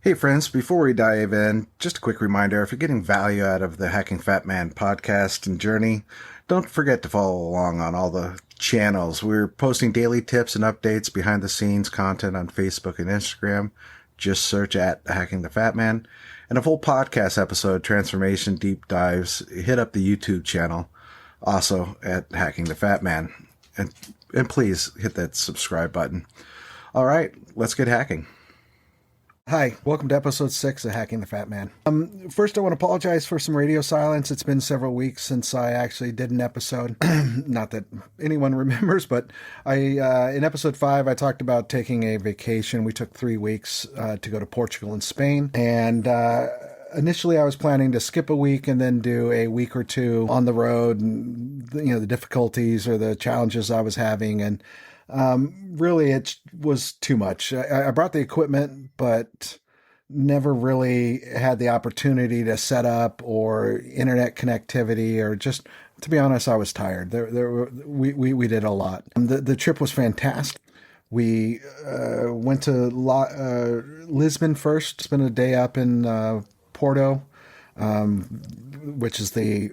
Hey friends, before we dive in, just a quick reminder, if you're getting value out of the Hacking Fat Man podcast and journey, don't forget to follow along on all the channels. We're posting daily tips and updates, behind the scenes content on Facebook and Instagram. Just search at Hacking the Fat Man. And a full podcast episode, Transformation Deep Dives, hit up the YouTube channel, also at Hacking the Fat Man. And please hit that subscribe button. All right, let's get hacking. Hi, welcome to episode 6 of Hacking the Fat Man. First, I want to apologize for some radio silence. It's been several weeks since I actually did an episode. Not that anyone remembers, but in episode 5, I talked about taking a vacation. We took 3 weeks to go to Portugal and Spain. And initially, I was planning to skip a week and then do a week or two on the road, and the difficulties or the challenges I was having. And really, it was too much. I brought the equipment, but never really had the opportunity to set up or internet connectivity, or just, to be honest, I was tired. We did a lot. The trip was fantastic. We went to Lisbon first, spent a day up in Porto, which is the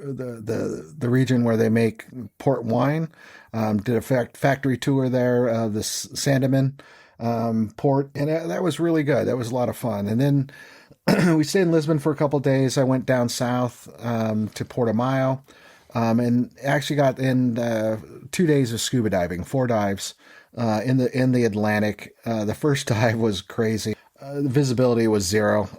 region where they make port wine. Did a factory tour there, the Sandeman port, and that was really good. That was a lot of fun. And then we stayed in Lisbon for a couple of days. I went down south to Portimao, and actually got in 2 days of scuba diving, 4 dives in the Atlantic. The first dive was crazy. The visibility was 0.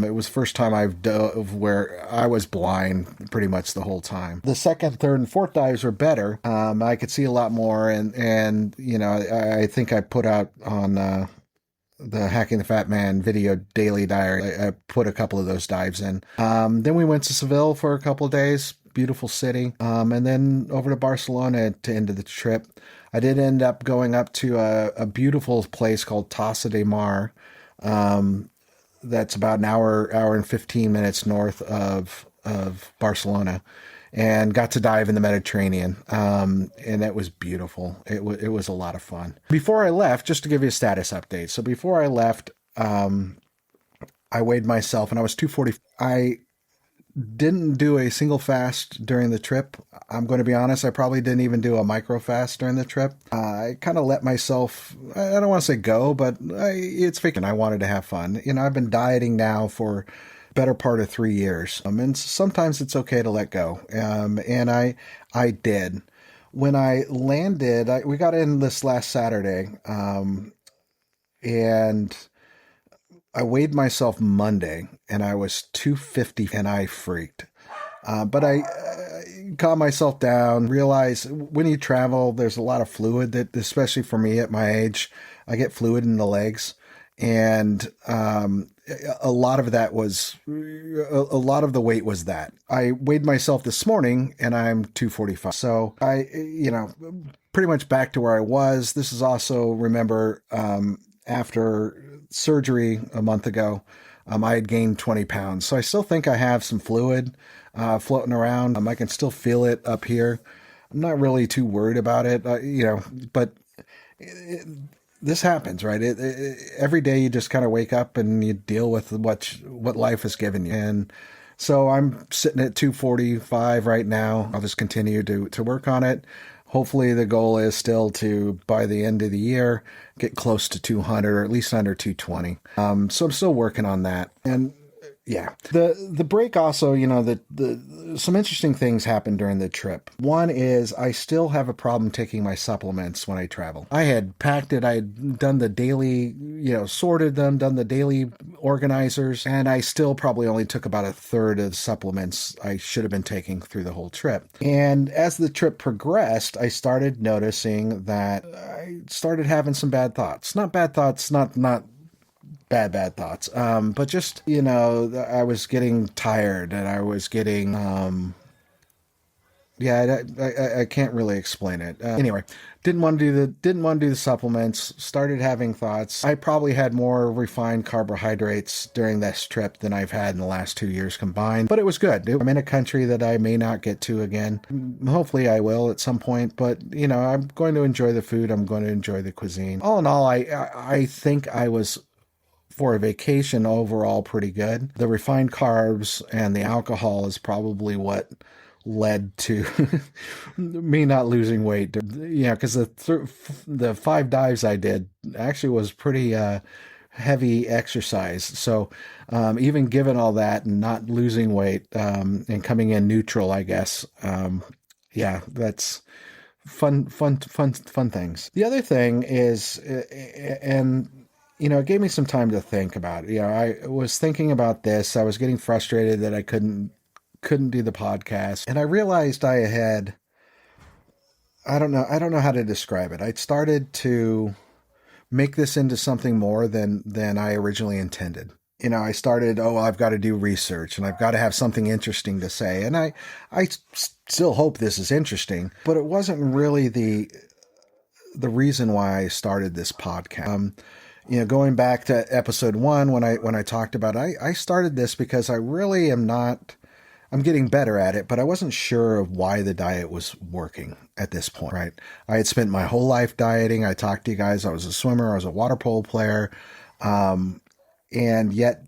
It was the first time I've dove where I was blind pretty much the whole time. The second, third, and fourth dives were better. I could see a lot more, and I think I put out on the Hacking the Fat Man video daily diary. I put a couple of those dives in. Then we went to Seville for a couple of days. Beautiful city. And then over to Barcelona to end of the trip. I did end up going up to a beautiful place called Tossa de Mar. That's about an hour and 15 minutes north of Barcelona, and got to dive in the Mediterranean. And that was beautiful. It was a lot of fun. Before I left, just to give you a status update. So before I left, I weighed myself and I was 240. I didn't do a single fast during the trip. I'm going to be honest, I probably didn't even do a micro fast during the trip. I kind of let myself, I don't want to say go, but it's fiction. I wanted to have fun. I've been dieting now for better part of 3 years. And sometimes it's okay to let go. And I did. When I landed, we got in this last Saturday, and I weighed myself Monday, and I was 250, and I freaked. But I calmed myself down, realized when you travel, there's a lot of fluid that, especially for me at my age, I get fluid in the legs. And a lot of that was, a lot of the weight was that. I weighed myself this morning, and I'm 245. So I, pretty much back to where I was. This is also, remember, after surgery a month ago, I had gained 20 pounds. So I still think I have some fluid floating around. I can still feel it up here. I'm not really too worried about it, but this happens, right? Every day you just kind of wake up and you deal with what life has given you. And so I'm sitting at 245 right now. I'll just continue to work on it. Hopefully the goal is still to, by the end of the year, get close to 200 or at least under 220. So I'm still working on that. And yeah, the break also, some interesting things happened during the trip. One is I still have a problem taking my supplements when I travel. I had packed it. I had done the daily, sorted them, done the daily organizers, and I still probably only took about a third of the supplements I should have been taking through the whole trip. And as the trip progressed, I started noticing that I started having some bad thoughts. Not bad thoughts, not bad thoughts. But just, I was getting tired, and I was getting, I can't really explain it. Anyway, didn't want to do the supplements, started having thoughts. I probably had more refined carbohydrates during this trip than I've had in the last 2 years combined, but it was good. I'm in a country that I may not get to again. Hopefully I will at some point, but I'm going to enjoy the food. I'm going to enjoy the cuisine. All in all, I think I was for a vacation overall pretty good. The refined carbs and the alcohol is probably what led to me not losing weight. Yeah, because the 5 dives I did actually was pretty heavy exercise. So even given all that and not losing weight and coming in neutral, I guess, yeah, that's fun things. The other thing is, and it gave me some time to think about it. I was thinking about this. I was getting frustrated that I couldn't do the podcast, and I realized I don't know how to describe it. I'd started to make this into something more than I originally intended. I started, oh, well, I've got to do research and I've got to have something interesting to say. And I still hope this is interesting, but it wasn't really the reason why I started this podcast. Going back to episode 1, when I talked about it, I started this because I really I'm getting better at it, but I wasn't sure of why the diet was working at this point, right? I had spent my whole life dieting. I talked to you guys. I was a swimmer. I was a water polo player. And yet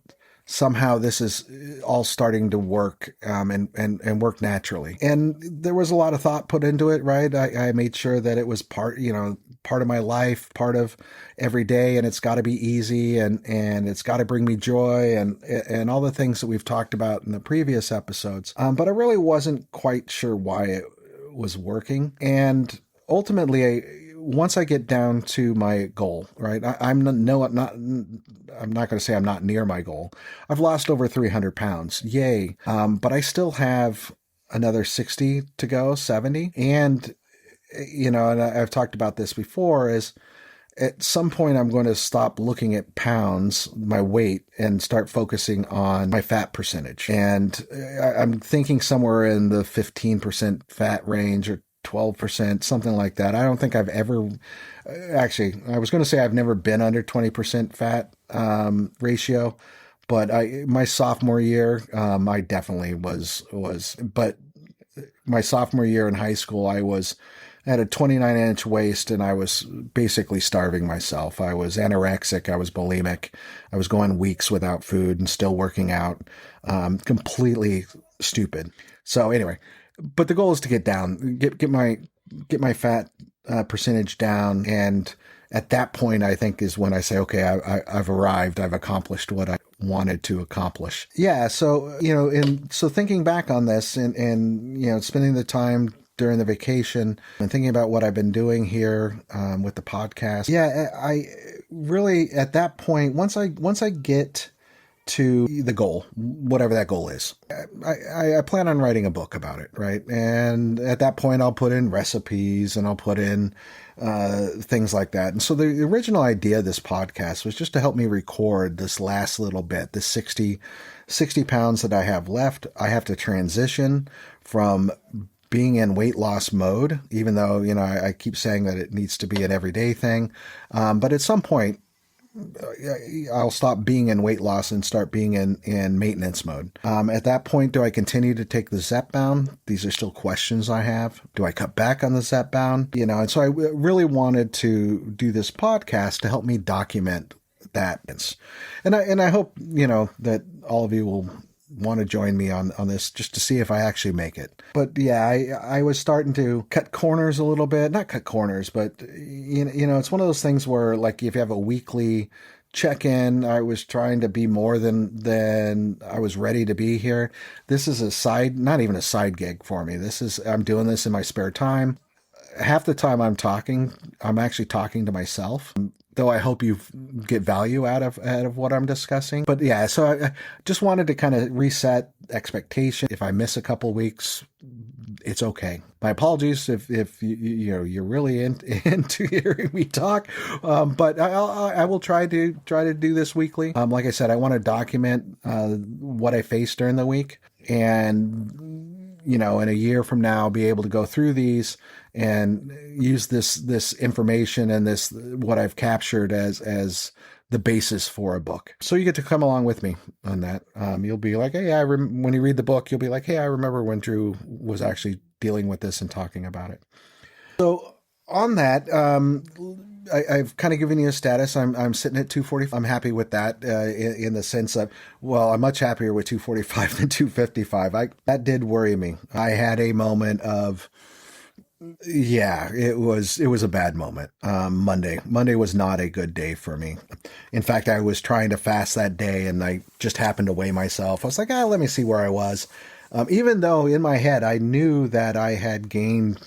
somehow this is all starting to work and work naturally. And there was a lot of thought put into it, right? I made sure that it was part of my life, part of every day, and it's got to be easy and it's got to bring me joy and all the things that we've talked about in the previous episodes. But I really wasn't quite sure why it was working. And ultimately, once I get down to my goal, right? I'm not going to say I'm not near my goal. I've lost over 300 pounds. Yay. But I still have another 60 to go, 70. And, and I've talked about this before, is at some point I'm going to stop looking at pounds, my weight, and start focusing on my fat percentage. And I'm thinking somewhere in the 15% fat range or 12%, something like that. I don't think I've ever, actually, I was going to say I've never been under 20% fat ratio, but my sophomore year, I definitely was, but my sophomore year in high school, I had a 29-inch waist and I was basically starving myself. I was anorexic. I was bulimic. I was going weeks without food and still working out. Completely stupid. So anyway, but the goal is to get down, get my fat percentage down. And at that point, I think is when I say, okay, I've arrived. I've accomplished what I wanted to accomplish. Yeah. So, so thinking back on this and spending the time during the vacation and thinking about what I've been doing here with the podcast. Yeah, I really, at that point, once I get to the goal, whatever that goal is, I plan on writing a book about it, right? And at that point, I'll put in recipes and I'll put in things like that. And so the original idea of this podcast was just to help me record this last little bit, the 60 pounds that I have left. I have to transition from being in weight loss mode, even though, I keep saying that it needs to be an everyday thing. But at some point, I'll stop being in weight loss and start being in maintenance mode. At that point, do I continue to take the Zepbound? These are still questions I have. Do I cut back on the Zepbound? And so I really wanted to do this podcast to help me document that. And I hope, that all of you will want to join me on this just to see if I actually make it. But yeah, I was starting to cut corners a little bit, not cut corners, but it's one of those things where, like, if you have a weekly check-in, I was trying to be more than I was ready to be here. This is not even a side gig for me. I'm doing this in my spare time. Half the time I'm actually talking to myself, though I hope you get value out of what I'm discussing. But yeah, so I just wanted to kind of reset expectation. If I miss a couple weeks, it's okay. My apologies if you're really into hearing me talk, but I will try to do this weekly. Like I said, I want to document what I face during the week, and in a year from now, I'll be able to go through these and use this information and what I've captured as the basis for a book. So you get to come along with me on that. You'll be like, hey, when you read the book, you'll be like, hey, I remember when Drew was actually dealing with this and talking about it. So On that, I've kind of given you a status. I'm sitting at 240. I'm happy with that in the sense of, well, I'm much happier with 245 than 255. That did worry me. I had a moment of, yeah, it was a bad moment. Monday was not a good day for me. In fact, I was trying to fast that day, and I just happened to weigh myself. I was like, let me see where I was. Even though in my head I knew that I had gained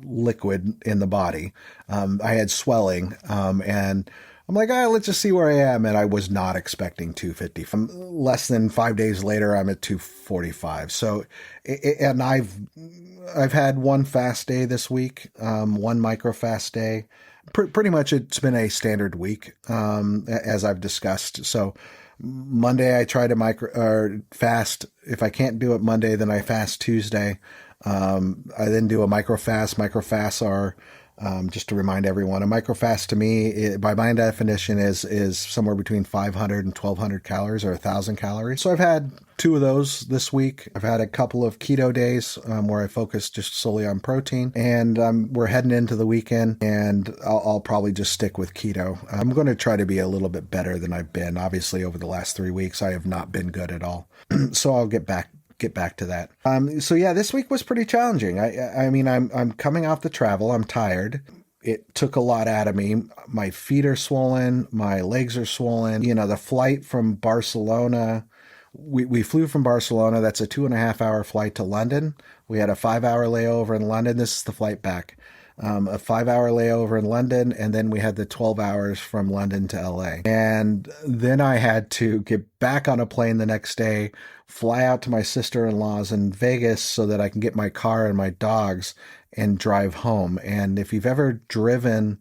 liquid in the body, I had swelling, and I'm like, let's just see where I am. And I was not expecting 250. Less than 5 days later, I'm at 245. So, and I've had one fast day this week, one micro fast day. Pretty much it's been a standard week, as I've discussed. So Monday I try to fast. If I can't do it Monday, then I fast Tuesday. I then do a micro fast. Micro fasts are, just to remind everyone, a micro fast to me, by my definition, is somewhere between 500 and 1,200 calories or 1,000 calories. So I've had 2 of those this week. I've had a couple of keto days where I focus just solely on protein, and we're heading into the weekend, and I'll probably just stick with keto. I'm going to try to be a little bit better than I've been. Obviously, over the last 3 weeks, I have not been good at all. So I'll get back to that. So yeah, this week was pretty challenging. I mean, I'm coming off the travel. I'm tired. It took a lot out of me. My feet are swollen. My legs are swollen. The flight from Barcelona, we flew from Barcelona. That's a 2.5-hour flight to London. We had a 5-hour layover in London. This is the flight back. A 5-hour layover in London, and then we had the 12 hours from London to LA. And then I had to get back on a plane the next day, fly out to my sister-in-law's in Vegas so that I can get my car and my dogs and drive home. And if you've ever driven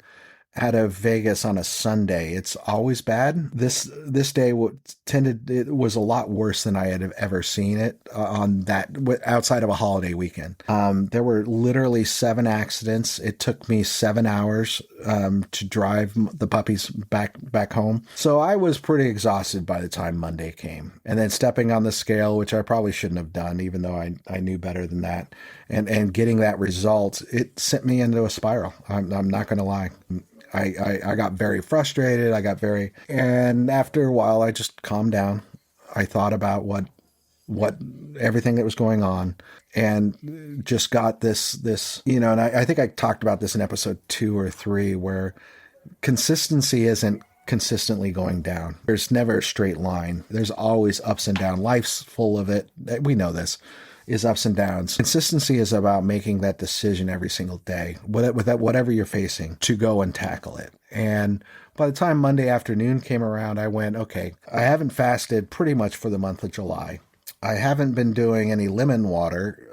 out of Vegas on a Sunday, it's always bad. This day it was a lot worse than I had ever seen it on that outside of a holiday weekend. There were literally 7 accidents. It took me 7 hours to drive the puppies back home. So I was pretty exhausted by the time Monday came. And then stepping on the scale, which I probably shouldn't have done, even though I knew better than that, and getting that result, it sent me into a spiral. I'm not going to lie. I got very frustrated. And after a while, I just calmed down. I thought about what everything that was going on, and just got this, and I think I talked about this in episode 2 or 3, where consistency isn't consistently going down. There's never a straight line. There's always ups and downs. Life's full of it. We know this. Is ups and downs. Consistency is about making that decision every single day, whatever you're facing, to go and tackle it. And by the time Monday afternoon came around, I went, okay, I haven't fasted pretty much for the month of July. I haven't been doing any lemon water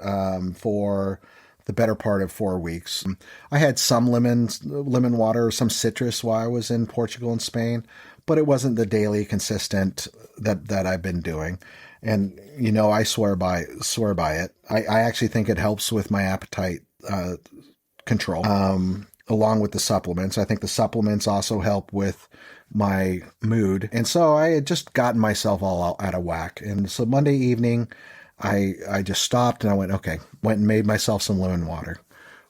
for the better part of 4 weeks. I had some lemon water, some citrus while I was in Portugal and Spain, but it wasn't the daily consistent that I've been doing. And, I swear by it. I actually think it helps with my appetite control, along with the supplements. I think the supplements also help with my mood. And so I had just gotten myself all out of whack. And so Monday evening, I just stopped and I went and made myself some lemon water,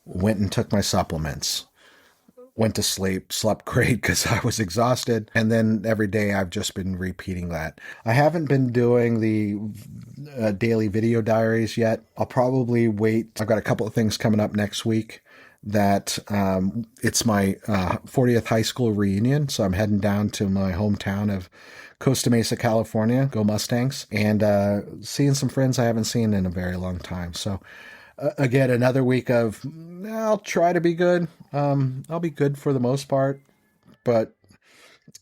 went and took my supplements, went to sleep, slept great because I was exhausted. And then every day I've just been repeating that. I haven't been doing the daily video diaries yet. I'll probably wait. I've got a couple of things coming up next week that it's my 40th high school reunion. So I'm heading down to my hometown of Costa Mesa, California, go Mustangs, and seeing some friends I haven't seen in a very long time. So again, another week of, I'll try to be good. I'll be good for the most part, but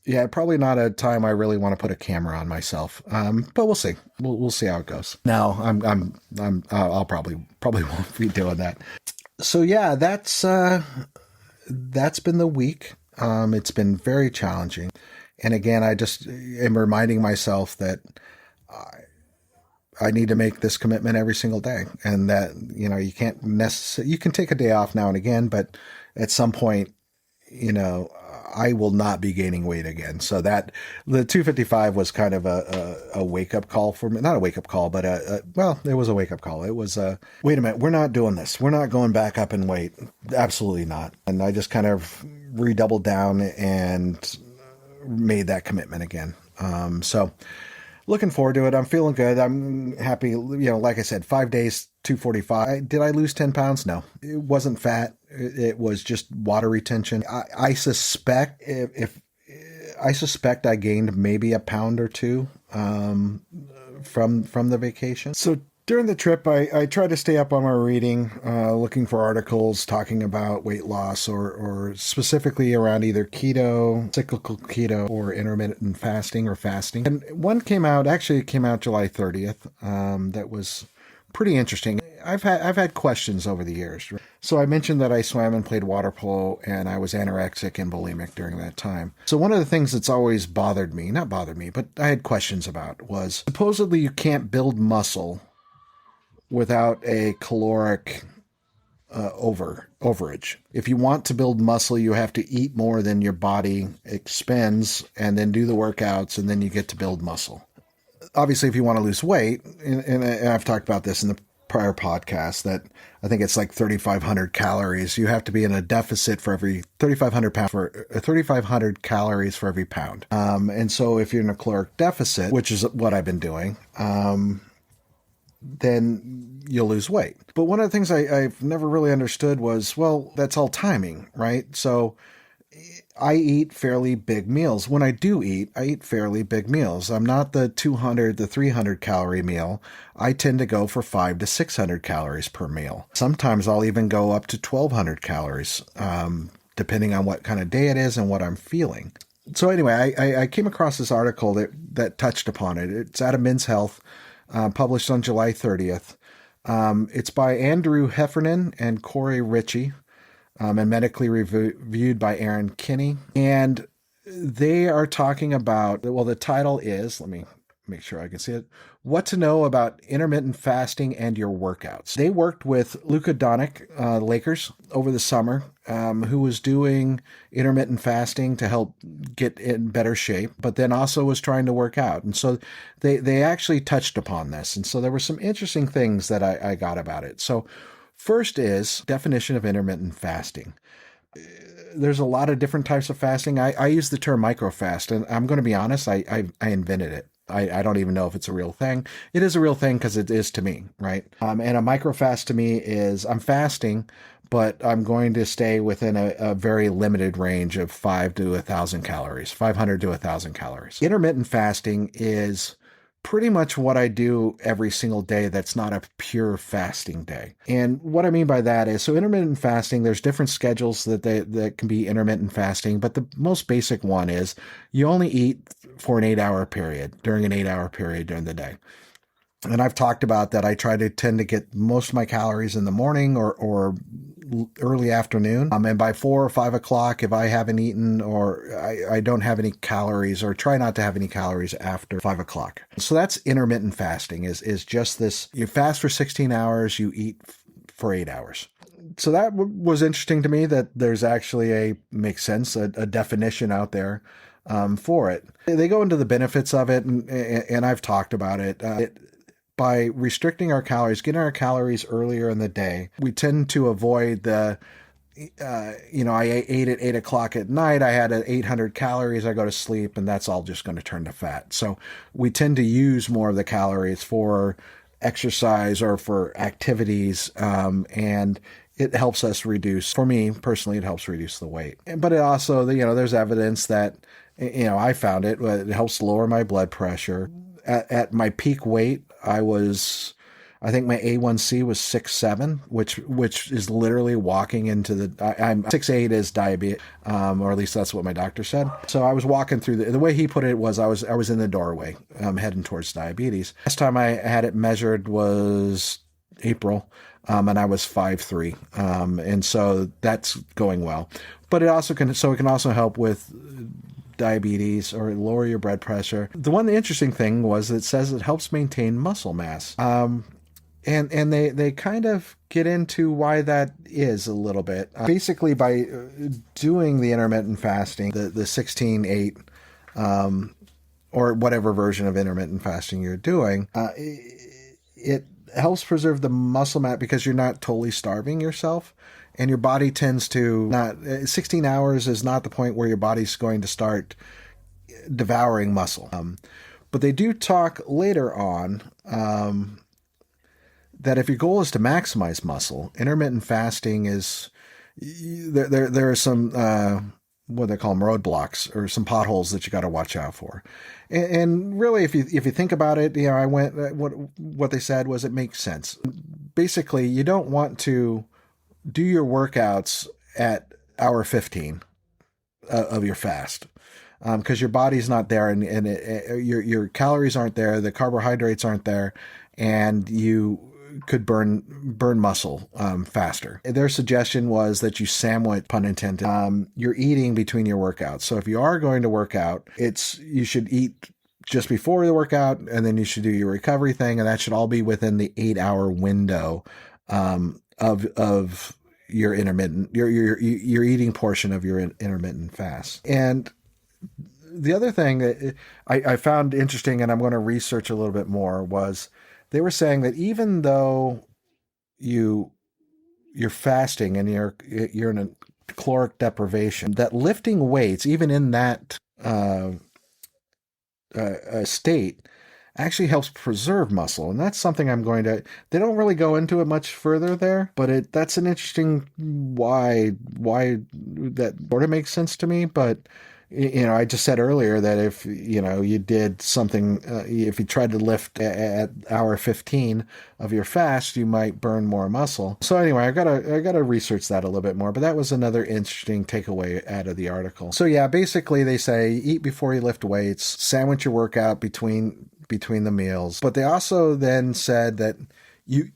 yeah, probably not a time I really want to put a camera on myself. But we'll see. We'll see how it goes. Now I'll probably won't be doing that. So yeah, that's been the week. It's been very challenging. And again, I just am reminding myself that I need to make this commitment every single day, and that, you can't necessarily, you can take a day off now and again, but at some point, I will not be gaining weight again. So that the 255 was kind of a wake up call for me. Not a wake up call, but well, it was a wake up call. It was wait a minute, we're not doing this. We're not going back up in weight. Absolutely not. And I just kind of redoubled down and made that commitment again. So looking forward to it. I'm feeling good. I'm happy. Like I said, 5 days, 245. Did I lose 10 pounds? No, it wasn't fat. It was just water retention. I suspect I gained maybe a pound or two from the vacation. So during the trip, I tried to stay up on my reading, looking for articles talking about weight loss or specifically around either keto, cyclical keto, or intermittent fasting or fasting. And one came out July 30th. That was pretty interesting. I've had questions over the years. So I mentioned that I swam and played water polo and I was anorexic and bulimic during that time. So one of the things that's always not bothered me, but I had questions about was supposedly you can't build muscle without a caloric overage. If you want to build muscle, you have to eat more than your body expends and then do the workouts and then you get to build muscle. Obviously, if you want to lose weight, and I've talked about this in the prior podcast, that I think it's like 3,500 calories. You have to be in a deficit for every 3,500 calories for every pound. And so if you're in a caloric deficit, which is what I've been doing, then you'll lose weight. But one of the things I've never really understood was, well, that's all timing, right? So I eat fairly big meals. When I do eat, I eat fairly big meals. I'm not the 200 to 300 calorie meal. I tend to go for 500 to 600 calories per meal. Sometimes I'll even go up to 1,200 calories, depending on what kind of day it is and what I'm feeling. So anyway, I came across this article that touched upon it. It's out of Men's Health, published on July 30th. It's by Andrew Heffernan and Corey Ritchie. And medically reviewed by Aaron Kinney. And they are talking about, well, the title is, let me make sure I can see it, What to Know About Intermittent Fasting and Your Workouts. They worked with Luka Doncic, Lakers, over the summer, who was doing intermittent fasting to help get in better shape, but then also was trying to work out. And so they actually touched upon this. And so there were some interesting things that I got about it. So first is definition of intermittent fasting. There's a lot of different types of fasting. I use the term microfast, and I'm going to be honest, I invented it. I don't even know if it's a real thing. It is a real thing because it is to me, right? And a microfast to me is I'm fasting, but I'm going to stay within a very limited range of 500 to 1,000 calories. Intermittent fasting is pretty much what I do every single day that's not a pure fasting day. And what I mean by that is, so intermittent fasting, there's different schedules that can be intermittent fasting, but the most basic one is you only eat for an 8-hour period, during an 8-hour period during the day. And I've talked about that. I tend to get most of my calories in the morning or early afternoon. And by 4 or 5 o'clock, if I haven't eaten or I don't have any calories or try not to have any calories after 5 o'clock. So that's intermittent fasting is just this. You fast for 16 hours, you eat for 8 hours. So that was interesting to me that there's actually makes sense, a definition out there for it. They go into the benefits of it, and I've talked about it. By restricting our calories, getting our calories earlier in the day, we tend to avoid I ate at 8 o'clock at night, I had 800 calories, I go to sleep, and that's all just going to turn to fat. So we tend to use more of the calories for exercise or for activities, and it helps us reduce, for me personally, it helps reduce the weight. But it also, there's evidence that, I found it helps lower my blood pressure. At my peak weight, I think my A1C was 6.7, which is literally walking into I'm 6.8 is diabetes, or at least that's what my doctor said. So I was walking through the way he put it was I was in the doorway, heading towards diabetes. Last time I had it measured was April, and I was 5'3", and so that's going well. But it can also help with diabetes or lower your blood pressure. The interesting thing was it says it helps maintain muscle mass. And they kind of get into why that is a little bit. Basically, by doing the intermittent fasting, the 16-8, or whatever version of intermittent fasting you're doing, it helps preserve the muscle mass because you're not totally starving yourself. And your body tends to not, 16 hours is not the point where your body's going to start devouring muscle. But they do talk later on that if your goal is to maximize muscle, intermittent fasting is, there are some, what they call them, roadblocks or some potholes that you got to watch out for. And really, if you think about it, I went, what they said was it makes sense. Basically, you don't want to do your workouts at hour 15 of your fast, because your body's not there, and your calories aren't there, the carbohydrates aren't there, and you could burn muscle faster. Their suggestion was that you sandwich, pun intended, your eating between your workouts. So if you are going to work out, you should eat just before the workout, and then you should do your recovery thing, and that should all be within the 8-hour window of your intermittent, your eating portion of your intermittent fast. And the other thing that I found interesting, and I'm going to research a little bit more, was they were saying that even though you're fasting and you're in a caloric deprivation, that lifting weights, even in that state, actually helps preserve muscle. And that's something they don't really go into it much further there, but that's an interesting why that sort of makes sense to me. But I just said earlier that if you did something, if you tried to lift at hour 15 of your fast, you might burn more muscle. So anyway, I gotta research that a little bit more. But that was another interesting takeaway out of the article. So yeah, basically they say eat before you lift weights, sandwich your workout between the meals. But they also then said that you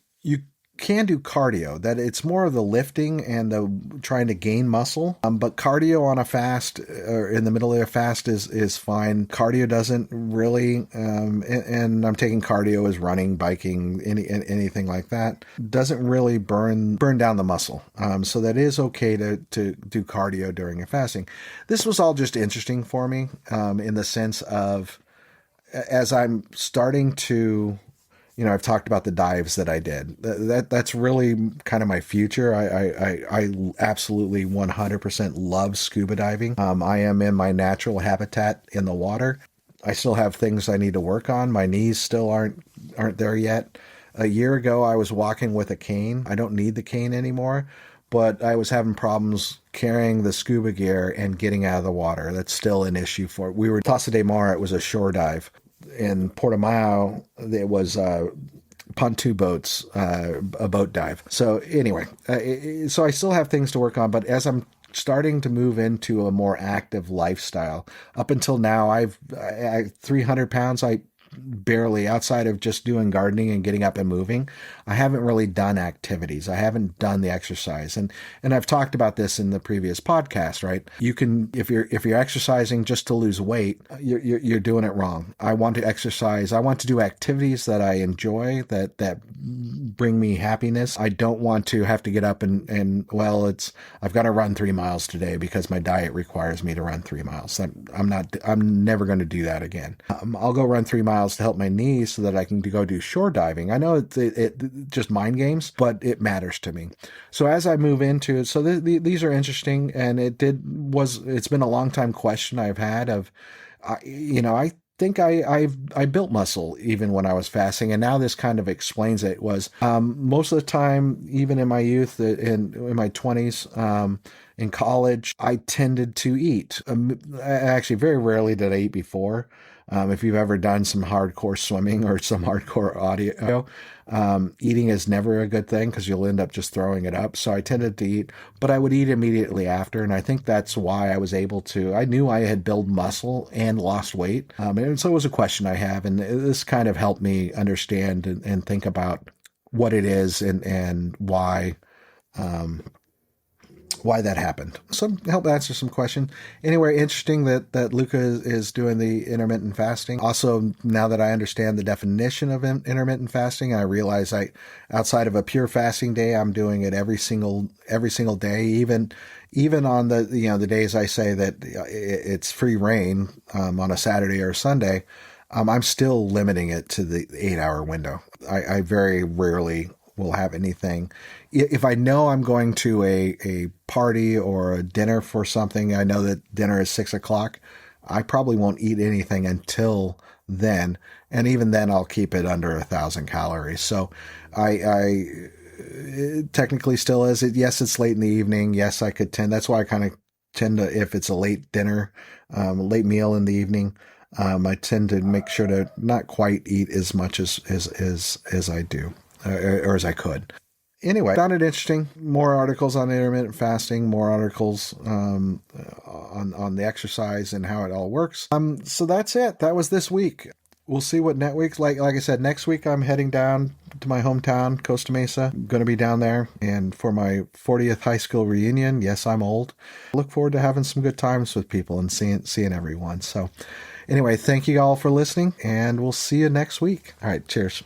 can do cardio, that it's more of the lifting and the trying to gain muscle. But cardio on a fast or in the middle of a fast is fine. Cardio doesn't really, and I'm taking cardio as running, biking, anything like that, doesn't really burn down the muscle. So that is okay to do cardio during a fasting. This was all just interesting for me, in the sense of, as I'm starting to, I've talked about the dives that I did. That's really kind of my future. I absolutely 100% love scuba diving. I am in my natural habitat in the water. I still have things I need to work on. My knees still aren't there yet. A year ago, I was walking with a cane. I don't need the cane anymore, but I was having problems carrying the scuba gear and getting out of the water. That's still an issue for. We were in Plaza de Mar. It was a shore dive. In Portimao, it was pontoon boats, a boat dive. So anyway, so I still have things to work on, but as I'm starting to move into a more active lifestyle, up until now, I've 300 pounds. I barely, outside of just doing gardening and getting up and moving, I haven't really done activities. I haven't done the exercise. And I've talked about this in the previous podcast, right? You can, if you're exercising just to lose weight, you're doing it wrong. I want to exercise. I want to do activities that I enjoy, that bring me happiness. I don't want to have to get up and I've got to run 3 miles today because my diet requires me to run 3 miles. I'm never going to do that again. I'll go run 3 miles to help my knees so that I can go do shore diving. I know it just mind games, but it matters to me. So as I move into it, so these are interesting, and it's been a long time question I've had of, I think I built muscle even when I was fasting, and now this kind of explains it. Was most of the time, even in my youth, in my 20s, in college, I tended to eat. Actually, very rarely did I eat before. If you've ever done some hardcore swimming or some hardcore audio, eating is never a good thing because you'll end up just throwing it up. So I tended to eat, but I would eat immediately after. And I think that's why I was able to, I knew I had built muscle and lost weight. And so it was a question I have. And this kind of helped me understand and think about what it is and why, why that happened. So help answer some question. Anyway, interesting that Luca is doing the intermittent fasting. Also, now that I understand the definition of intermittent fasting, I realize outside of a pure fasting day, I'm doing it every single day, even on the days I say that it's free reign on a Saturday or Sunday. I'm still limiting it to the 8-hour window. I very rarely will have anything. If I know I'm going to a party or a dinner for something, I know that dinner is 6:00. I probably won't eat anything until then. And even then I'll keep it under 1,000 calories. So I technically still is it. Yes, it's late in the evening. Yes, I could that's why I kind of tend to, if it's a late dinner, late meal in the evening, I tend to make sure to not quite eat as much as I do, or as I could. Anyway, found it interesting. More articles on intermittent fasting, more articles on the exercise and how it all works. So that's it. That was this week. We'll see what next week. Like I said, next week I'm heading down to my hometown, Costa Mesa. I'm going to be down there, and for my 40th high school reunion. Yes, I'm old. Look forward to having some good times with people and seeing everyone. So, anyway, thank you all for listening, and we'll see you next week. All right, cheers.